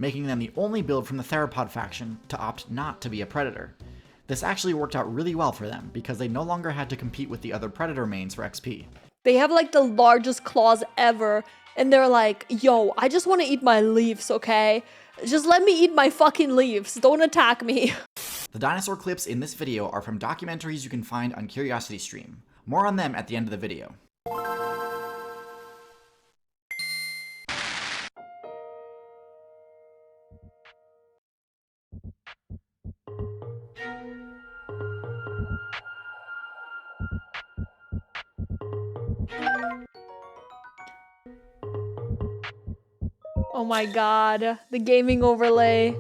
making them the only build from the theropod faction to opt not to be a predator. This actually worked out really well for them, because they no longer had to compete with the other predator mains for XP. They have like the largest claws ever, and they're like, yo, I just want to eat my leaves, okay? Just let me eat my fucking leaves, don't attack me. The dinosaur clips in this video are from documentaries you can find on CuriosityStream. More on them at the end of the video. Oh my god, the gaming overlay.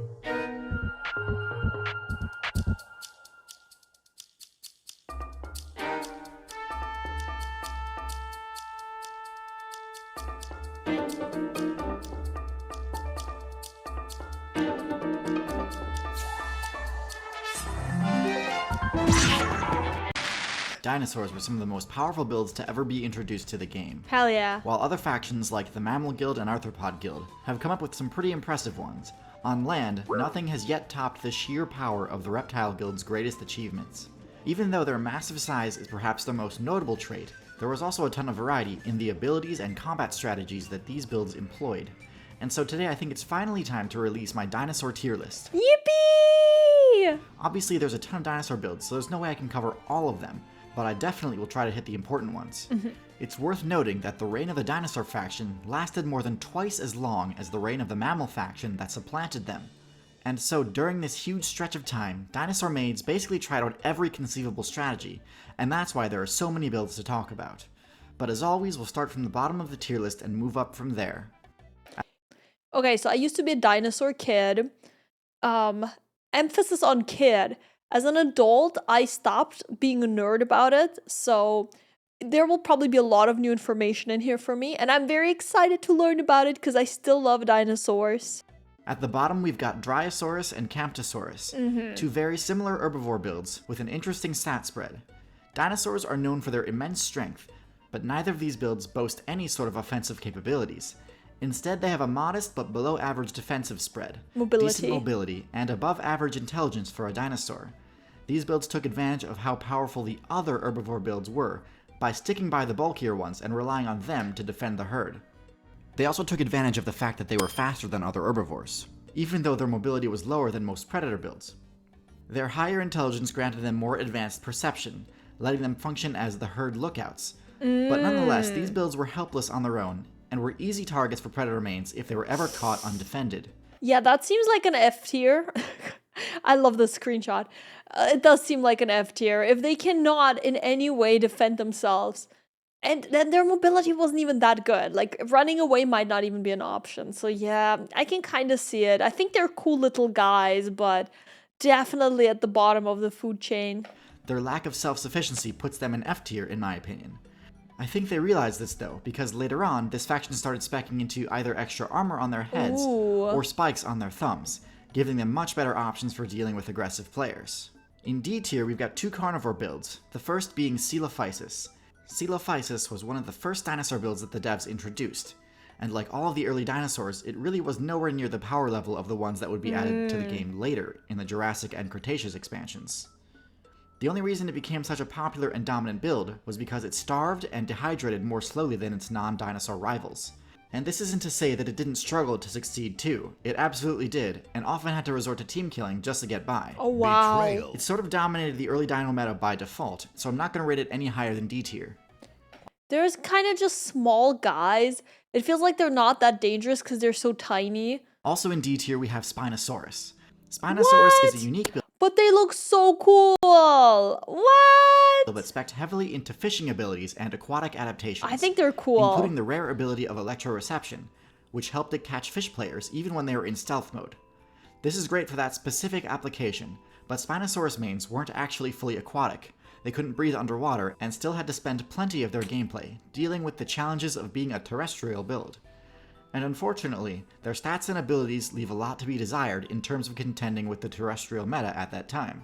Dinosaurs were some of the most powerful builds to ever be introduced to the game. Hell yeah. While other factions like the Mammal Guild and Arthropod Guild have come up with some pretty impressive ones, on land, nothing has yet topped the sheer power of the Reptile Guild's greatest achievements. Even though their massive size is perhaps their most notable trait, there was also a ton of variety in the abilities and combat strategies that these builds employed. And so today I think it's finally time to release my dinosaur tier list. Yippee! Obviously there's a ton of dinosaur builds, so there's no way I can cover all of them, but I definitely will try to hit the important ones. It's worth noting that the reign of the dinosaur faction lasted more than twice as long as the reign of the mammal faction that supplanted them. And so during this huge stretch of time, dinosaur maids basically tried out every conceivable strategy, and that's why there are so many builds to talk about. But as always, we'll start from the bottom of the tier list and move up from there. Okay, so I used to be a dinosaur kid. Emphasis on kid. As an adult, I stopped being a nerd about it, so there will probably be a lot of new information in here for me, and I'm very excited to learn about it because I still love dinosaurs. At the bottom, we've got Dryosaurus and Camptosaurus, two very similar herbivore builds with an interesting stat spread. Dinosaurs are known for their immense strength, but neither of these builds boast any sort of offensive capabilities. Instead, they have a modest but below average defensive spread, decent mobility, and above average intelligence for a dinosaur. These builds took advantage of how powerful the other herbivore builds were by sticking by the bulkier ones and relying on them to defend the herd. They also took advantage of the fact that they were faster than other herbivores, even though their mobility was lower than most predator builds. Their higher intelligence granted them more advanced perception, letting them function as the herd lookouts. But nonetheless, these builds were helpless on their own, and were easy targets for predator mains if they were ever caught undefended. Yeah, that seems like an F tier. I love this screenshot. It does seem like an F tier. If they cannot in any way defend themselves, and then their mobility wasn't even that good. Like, running away might not even be an option. So yeah, I can kind of see it. I think they're cool little guys, but definitely at the bottom of the food chain. Their lack of self-sufficiency puts them in F tier, in my opinion. I think they realized this though, because later on, this faction started speccing into either extra armor on their heads or spikes on their thumbs, giving them much better options for dealing with aggressive players. In D tier, we've got two carnivore builds, the first being Coelophysis. Coelophysis was one of the first dinosaur builds that the devs introduced, and like all of the early dinosaurs, it really was nowhere near the power level of the ones that would be added to the game later in the Jurassic and Cretaceous expansions. The only reason it became such a popular and dominant build was because it starved and dehydrated more slowly than its non-dinosaur rivals. And this isn't to say that it didn't struggle to succeed too. It absolutely did, and often had to resort to team killing just to get by. Oh wow. It sort of dominated the early dino meta by default, so I'm not going to rate it any higher than D tier. There's kind of just small guys. It feels like they're not that dangerous because they're so tiny. Also in D tier we have Spinosaurus. Spinosaurus is a unique build, but they look so cool. What? but spec'd heavily into fishing abilities and aquatic adaptations. I think they're cool. Including the rare ability of electroreception, which helped it catch fish players even when they were in stealth mode. This is great for that specific application, but Spinosaurus mains weren't actually fully aquatic. They couldn't breathe underwater and still had to spend plenty of their gameplay dealing with the challenges of being a terrestrial build. And unfortunately, their stats and abilities leave a lot to be desired in terms of contending with the terrestrial meta at that time.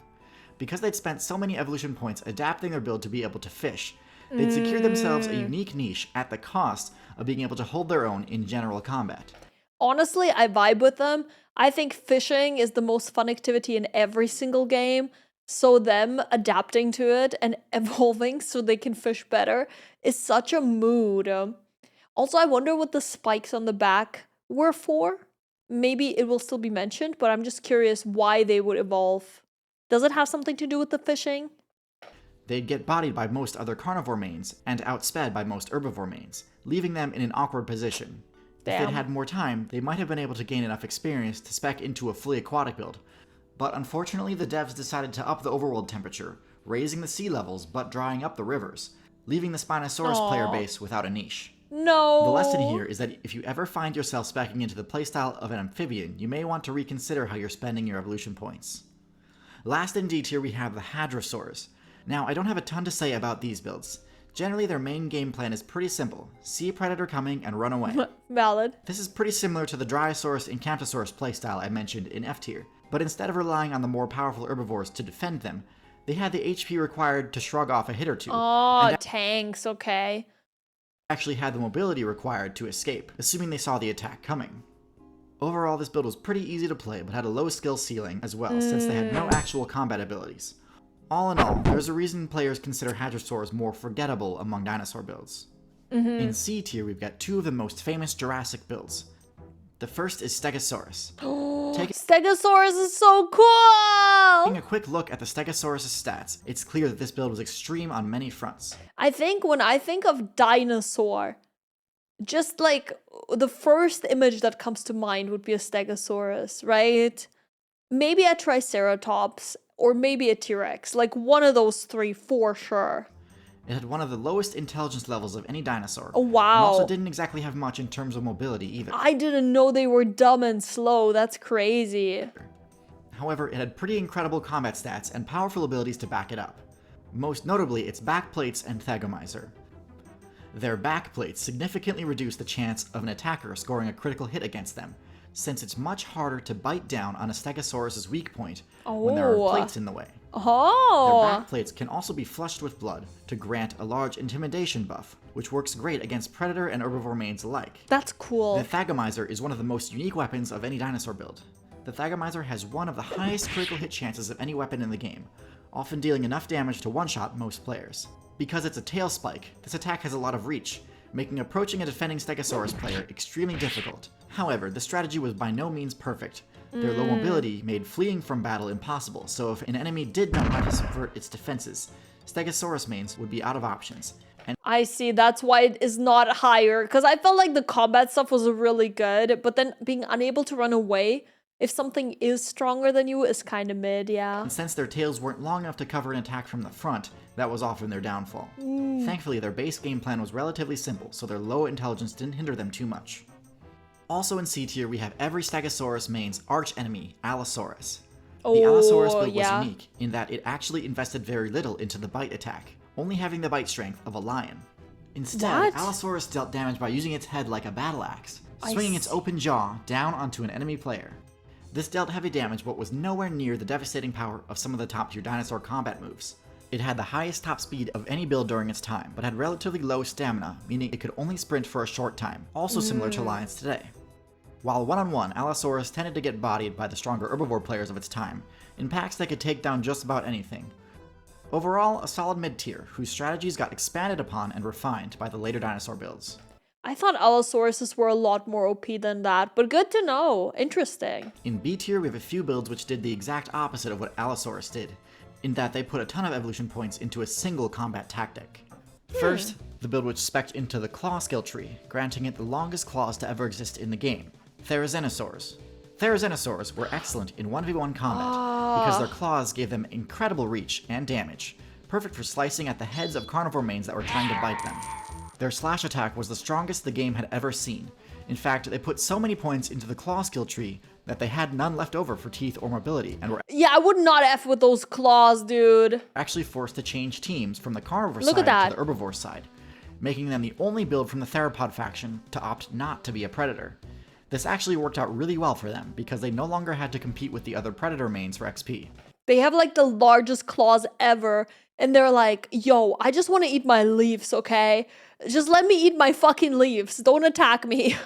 Because they'd spent so many evolution points adapting their build to be able to fish, they'd secured themselves a unique niche at the cost of being able to hold their own in general combat. Honestly, I vibe with them. I think fishing is the most fun activity in every single game. So them adapting to it and evolving so they can fish better is such a mood. Also, I wonder what the spikes on the back were for. Maybe it will still be mentioned, but I'm just curious why they would evolve. Does it have something to do with the fishing? They'd get bodied by most other carnivore mains and outsped by most herbivore mains, leaving them in an awkward position. If Damn. they'd had more time, they might have been able to gain enough experience to spec into a fully aquatic build. But unfortunately, the devs decided to up the overworld temperature, raising the sea levels but drying up the rivers, leaving the Spinosaurus player base without a niche. No. The lesson here is that if you ever find yourself speccing into the playstyle of an amphibian, you may want to reconsider how you're spending your evolution points. Last in D tier we have the Hadrosaurs. Now, I don't have a ton to say about these builds. Generally, their main game plan is pretty simple. See a predator coming and run away. Valid. This is pretty similar to the Dinosaur and Camptosaurus playstyle I mentioned in F tier, but instead of relying on the more powerful herbivores to defend them, they had the HP required to shrug off a hit or two. Oh, tanks, okay. Actually had the mobility required to escape, assuming they saw the attack coming. Overall, this build was pretty easy to play, but had a low skill ceiling as well, since they had no actual combat abilities. All in all, there's a reason players consider Hadrosaurs more forgettable among dinosaur builds. In C tier, we've got two of the most famous Jurassic builds. The first is Stegosaurus. Stegosaurus is so cool! Taking a quick look at the Stegosaurus' stats, it's clear that this build was extreme on many fronts. I think when I think of dinosaur, just like the first image that comes to mind would be a Stegosaurus, right? Maybe a Triceratops, or maybe a T-Rex. Like one of those three for sure. It had one of the lowest intelligence levels of any dinosaur. Oh, wow. And also didn't exactly have much in terms of mobility either. I didn't know they were dumb and slow. That's crazy. However, it had pretty incredible combat stats and powerful abilities to back it up. Most notably, its backplates and Thagomizer. Their backplates significantly reduce the chance of an attacker scoring a critical hit against them, since it's much harder to bite down on a Stegosaurus' weak point when there are plates in the way. Oh. Their backplates can also be flushed with blood to grant a large intimidation buff, which works great against predator and herbivore mains alike. That's cool. The Thagomizer is one of the most unique weapons of any dinosaur build. The Thagomizer has one of the highest critical hit chances of any weapon in the game, often dealing enough damage to one-shot most players. Because it's a tail spike, this attack has a lot of reach, making approaching a defending Stegosaurus player extremely difficult. However, the strategy was by no means perfect. Their low mobility made fleeing from battle impossible, so if an enemy did know how to subvert its defenses, Stegosaurus mains would be out of options. And I see, that's why it is not higher, because I felt like the combat stuff was really good, but then being unable to run away if something is stronger than you is kind of mid, yeah. since their tails weren't long enough to cover an attack from the front, that was often their downfall. Thankfully, their base game plan was relatively simple, so their low intelligence didn't hinder them too much. Also in C tier, we have every Stegosaurus main's arch-enemy, Allosaurus. The Allosaurus build was unique in that it actually invested very little into the bite attack, only having the bite strength of a lion. Instead, Allosaurus dealt damage by using its head like a battle axe, swinging its open jaw down onto an enemy player. This dealt heavy damage but was nowhere near the devastating power of some of the top tier dinosaur combat moves. It had the highest top speed of any build during its time, but had relatively low stamina, meaning it could only sprint for a short time, also similar to lions today. While one-on-one, Allosaurus tended to get bodied by the stronger herbivore players of its time. In packs, they could take down just about anything. Overall, a solid mid-tier, whose strategies got expanded upon and refined by the later dinosaur builds. I thought Allosauruses were a lot more OP than that, but good to know. Interesting. In B tier, we have a few builds which did the exact opposite of what Allosaurus did, in that they put a ton of evolution points into a single combat tactic. First, the build which spec'd into the claw skill tree, granting it the longest claws to ever exist in the game, Therizinosaurs. Therizinosaurs were excellent in 1v1 combat because their claws gave them incredible reach and damage, perfect for slicing at the heads of carnivore mains that were trying to bite them. Their slash attack was the strongest the game had ever seen. In fact, they put so many points into the claw skill tree that they had none left over for teeth or mobility, and were Yeah, I would not F with those claws, dude. actually forced to change teams from the carnivore side to the herbivore side, making them the only build from the theropod faction to opt not to be a predator. This actually worked out really well for them, because they no longer had to compete with the other predator mains for XP. They have like the largest claws ever, and they're like, yo, I just want to eat my leaves, okay? Just let me eat my fucking leaves. Don't attack me.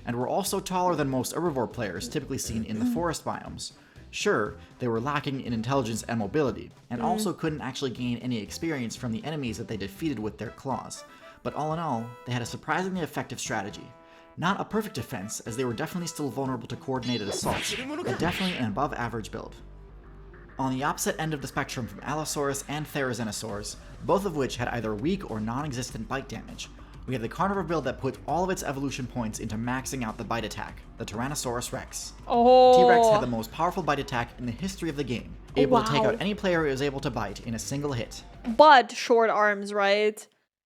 and were also taller than most herbivore players typically seen in the forest biomes. Sure, they were lacking in intelligence and mobility, and also couldn't actually gain any experience from the enemies that they defeated with their claws, but all in all, they had a surprisingly effective strategy. Not a perfect defense, as they were definitely still vulnerable to coordinated assaults, but definitely an above average build. On the opposite end of the spectrum from Allosaurus and Therizinosaurs, both of which had either weak or non-existent bite damage, we have the carnivore build that put all of its evolution points into maxing out the bite attack, the Tyrannosaurus Rex. Oh. T-Rex had the most powerful bite attack in the history of the game, able to take out any player it was able to bite in a single hit. But short arms, right?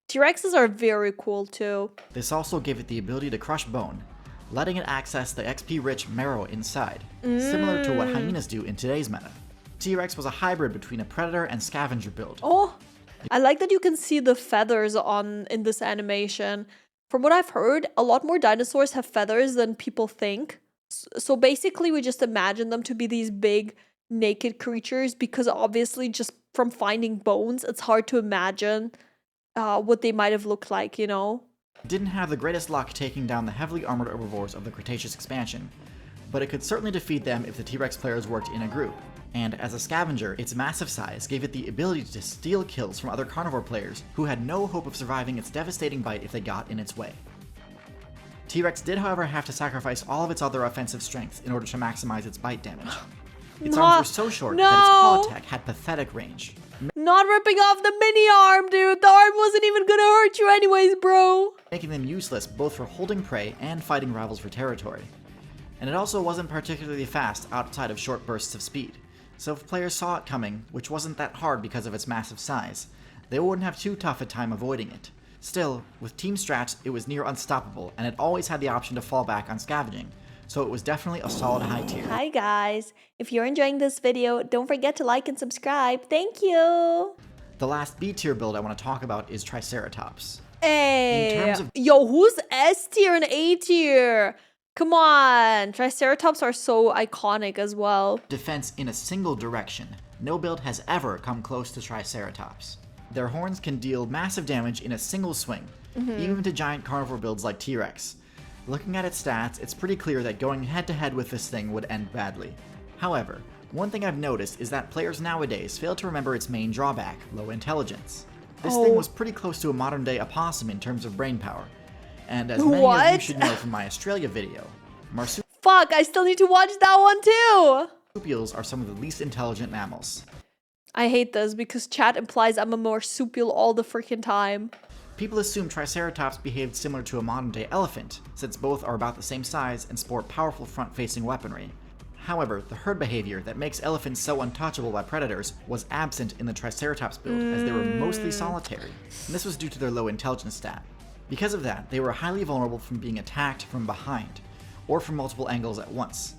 T-Rexes are very cool too. This also gave it the ability to crush bone, letting it access the XP-rich marrow inside, similar to what hyenas do in today's meta. T-Rex was a hybrid between a predator and scavenger build. Oh, I like that you can see the feathers in this animation. From what I've heard, a lot more dinosaurs have feathers than people think. So basically, we just imagine them to be these big, naked creatures because obviously just from finding bones, it's hard to imagine what they might have looked like, you know? Didn't have the greatest luck taking down the heavily armored herbivores of the Cretaceous expansion, but it could certainly defeat them if the T-Rex players worked in a group. And as a scavenger, its massive size gave it the ability to steal kills from other carnivore players who had no hope of surviving its devastating bite if they got in its way. T-Rex did, however, have to sacrifice all of its other offensive strengths in order to maximize its bite damage. Its arms were so short that its claw attack had pathetic range. Not ripping off the mini arm, dude! The arm wasn't even gonna hurt you anyways, bro! Making them useless both for holding prey and fighting rivals for territory. And it also wasn't particularly fast outside of short bursts of speed. So if players saw it coming, which wasn't that hard because of its massive size, they wouldn't have too tough a time avoiding it. Still, with team strats, it was near unstoppable, and it always had the option to fall back on scavenging, so it was definitely a solid high tier. Hi guys! If you're enjoying this video, don't forget to like and subscribe. Thank you! The last B tier build I want to talk about is Triceratops. Hey! Yo, who's S tier and A tier? Come on! Triceratops are so iconic as well. Defense in a single direction. No build has ever come close to Triceratops. Their horns can deal massive damage in a single swing, even to giant carnivore builds like T-Rex. Looking at its stats, it's pretty clear that going head-to-head with this thing would end badly. However, one thing I've noticed is that players nowadays fail to remember its main drawback, low intelligence. This thing was pretty close to a modern-day opossum in terms of brain power. And as many of you should know from my Australia video, Fuck, I still need to watch that one too! marsupials are some of the least intelligent mammals. I hate this because chat implies I'm a marsupial all the freaking time. People assume Triceratops behaved similar to a modern-day elephant, since both are about the same size and sport powerful front-facing weaponry. However, the herd behavior that makes elephants so untouchable by predators was absent in the Triceratops build, as they were mostly solitary, and this was due to their low intelligence stat. Because of that, they were highly vulnerable from being attacked from behind, or from multiple angles at once.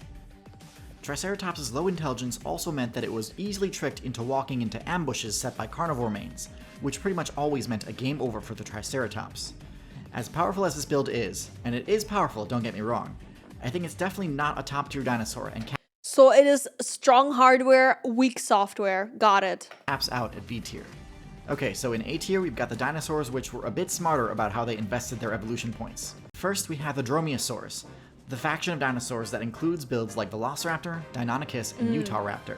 Triceratops' low intelligence also meant that it was easily tricked into walking into ambushes set by carnivore mains, which pretty much always meant a game over for the Triceratops. As powerful as this build is, and it is powerful, don't get me wrong, I think it's definitely not a top tier dinosaur and So it is strong hardware, weak software. Got it. caps out at B tier. Okay, so in A tier we've got the dinosaurs which were a bit smarter about how they invested their evolution points. First we have the Dromaeosaurs, the faction of dinosaurs that includes builds like Velociraptor, Deinonychus, and Utahraptor.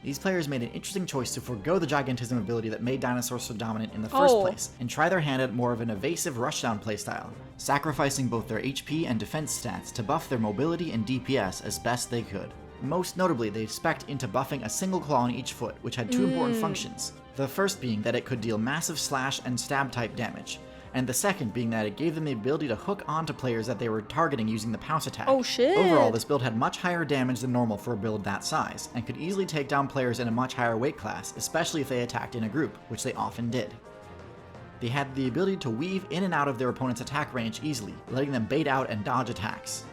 These players made an interesting choice to forego the gigantism ability that made dinosaurs so dominant in the first place, and try their hand at more of an evasive rushdown playstyle, sacrificing both their HP and defense stats to buff their mobility and DPS as best they could. Most notably, they spec'd into buffing a single claw on each foot, which had two important functions. The first being that it could deal massive slash and stab type damage, and the second being that it gave them the ability to hook onto players that they were targeting using the pounce attack. Oh shit! Overall, this build had much higher damage than normal for a build that size, and could easily take down players in a much higher weight class, especially if they attacked in a group, which they often did. They had the ability to weave in and out of their opponent's attack range easily, letting them bait out and dodge attacks.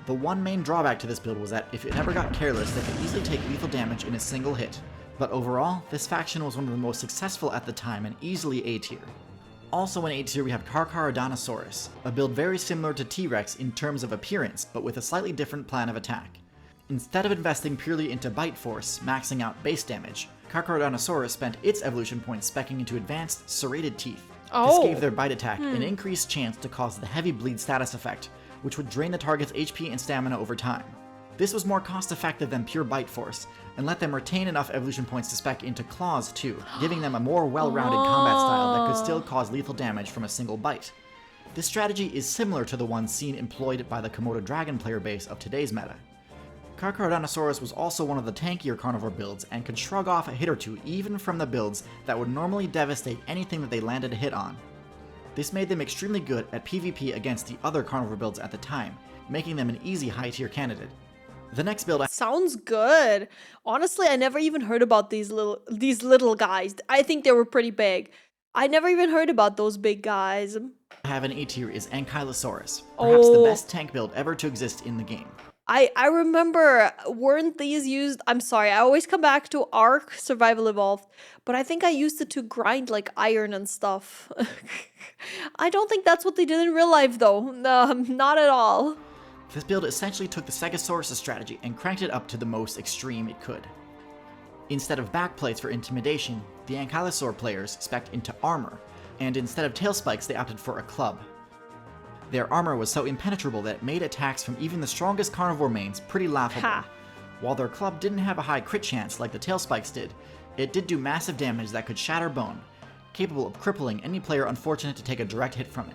The one main drawback to this build was that if it ever got careless, they could easily take lethal damage in a single hit. But overall, this faction was one of the most successful at the time and easily A tier. Also in A tier we have Carcharodontosaurus, a build very similar to T-Rex in terms of appearance, but with a slightly different plan of attack. Instead of investing purely into bite force, maxing out base damage, Carcharodontosaurus spent its evolution points speccing into advanced serrated teeth. This gave their bite attack an increased chance to cause the heavy bleed status effect, which would drain the target's HP and stamina over time. This was more cost-effective than pure bite force, and let them retain enough evolution points to spec into claws too, giving them a more well-rounded combat style that could still cause lethal damage from a single bite. This strategy is similar to the one seen employed by the Komodo dragon player base of today's meta. Carcharodontosaurus was also one of the tankier carnivore builds and could shrug off a hit or two even from the builds that would normally devastate anything that they landed a hit on. This made them extremely good at PvP against the other carnivore builds at the time, making them an easy high-tier candidate. The next build sounds good. Honestly, I never even heard about these little guys. I think they were pretty big. I never even heard about those big guys. I have an A tier is Ankylosaurus, perhaps the best tank build ever to exist in the game. I remember, weren't these used? I'm sorry, I always come back to Ark Survival Evolved, but I think I used it to grind like iron and stuff. I don't think that's what they did in real life though. No, not at all. This build essentially took the Stegosaurus strategy and cranked it up to the most extreme it could. Instead of backplates for intimidation, the Ankylosaur players spec'd into armor, and instead of tail spikes they opted for a club. Their armor was so impenetrable that it made attacks from even the strongest carnivore mains pretty laughable. Ha. While their club didn't have a high crit chance like the tail spikes did, it did do massive damage that could shatter bone, capable of crippling any player unfortunate to take a direct hit from it.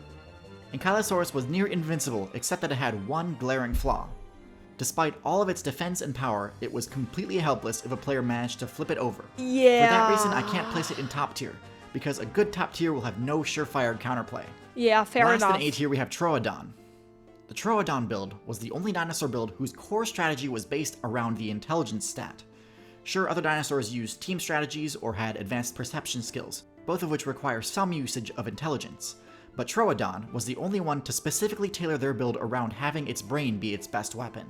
Ankylosaurus was near invincible except that it had one glaring flaw. Despite all of its defense and power, it was completely helpless if a player managed to flip it over. Yeah. For that reason, I can't place it in top tier, because a good top tier will have no surefire counterplay. Yeah, fair enough. Last in A tier, we have Troodon. The Troodon build was the only dinosaur build whose core strategy was based around the intelligence stat. Sure, other dinosaurs used team strategies or had advanced perception skills, both of which require some usage of intelligence. But Troodon was the only one to specifically tailor their build around having its brain be its best weapon.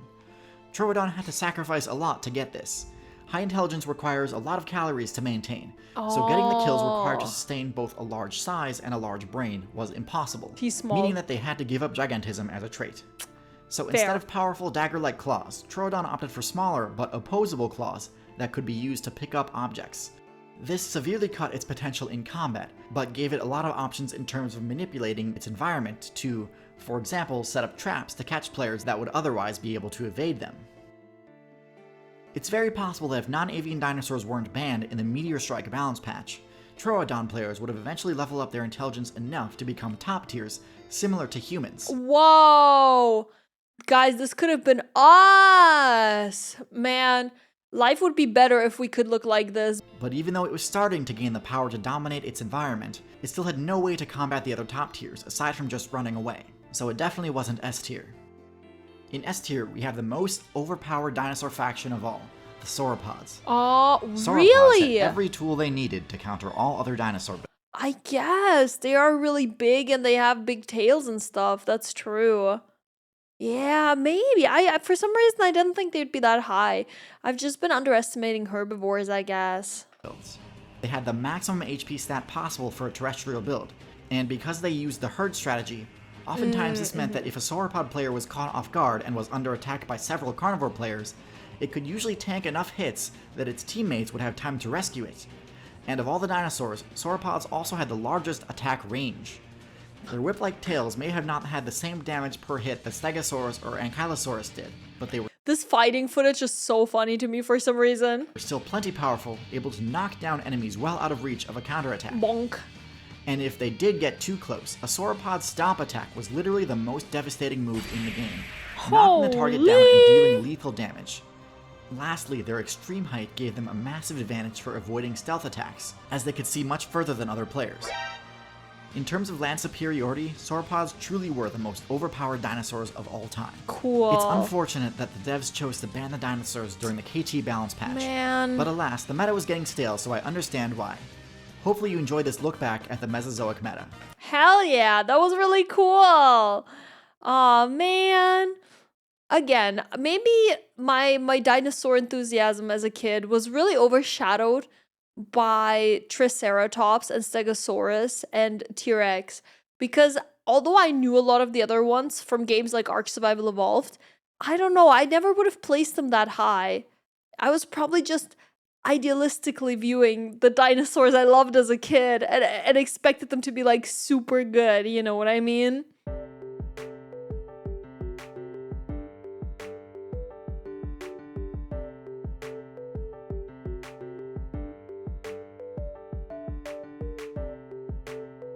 Troodon had to sacrifice a lot to get this. High intelligence requires a lot of calories to maintain, so getting the kills required to sustain both a large size and a large brain was impossible, meaning that they had to give up gigantism as a trait. So instead of powerful dagger-like claws, Troodon opted for smaller but opposable claws that could be used to pick up objects. This severely cut its potential in combat, but gave it a lot of options in terms of manipulating its environment to, for example, set up traps to catch players that would otherwise be able to evade them. It's very possible that if non-avian dinosaurs weren't banned in the Meteor Strike balance patch, Troodon players would have eventually leveled up their intelligence enough to become top tiers, similar to humans. Whoa! Guys, this could have been us! Man, life would be better if we could look like this. But even though it was starting to gain the power to dominate its environment, it still had no way to combat the other top tiers, aside from just running away. So it definitely wasn't S tier. In S tier, we have the most overpowered dinosaur faction of all, the sauropods. Oh, Sauropods really? had every tool they needed to counter all other dinosaur builds. I guess. They are really big and they have big tails and stuff. That's true. Yeah, maybe. I for some reason, I didn't think they'd be that high. I've just been underestimating herbivores, I guess. They had the maximum HP stat possible for a terrestrial build, and because they used the herd strategy, oftentimes this meant that if a sauropod player was caught off guard and was under attack by several carnivore players, it could usually tank enough hits that its teammates would have time to rescue it. And of all the dinosaurs, sauropods also had the largest attack range. Their whip-like tails may have not had the same damage per hit that Stegosaurus or Ankylosaurus did, but they were This fighting footage is so funny to me for some reason. still plenty powerful, able to knock down enemies well out of reach of a counterattack. Bonk. And if they did get too close, a sauropod stomp attack was literally the most devastating move in the game, knocking the target down and dealing lethal damage. Lastly, their extreme height gave them a massive advantage for avoiding stealth attacks, as they could see much further than other players. In terms of land superiority, sauropods truly were the most overpowered dinosaurs of all time. Cool. It's unfortunate that the devs chose to ban the dinosaurs during the KT balance patch, Man. but alas, the meta was getting stale, so I understand why. Hopefully you enjoyed this look back at the Mesozoic meta. Hell yeah, that was really cool. Aw, man. Again, maybe my dinosaur enthusiasm as a kid was really overshadowed by Triceratops and Stegosaurus and T-Rex, because although I knew a lot of the other ones from games like Ark Survival Evolved, I don't know, I never would have placed them that high. I was probably just idealistically viewing the dinosaurs I loved as a kid and expected them to be like super good, you know what I mean?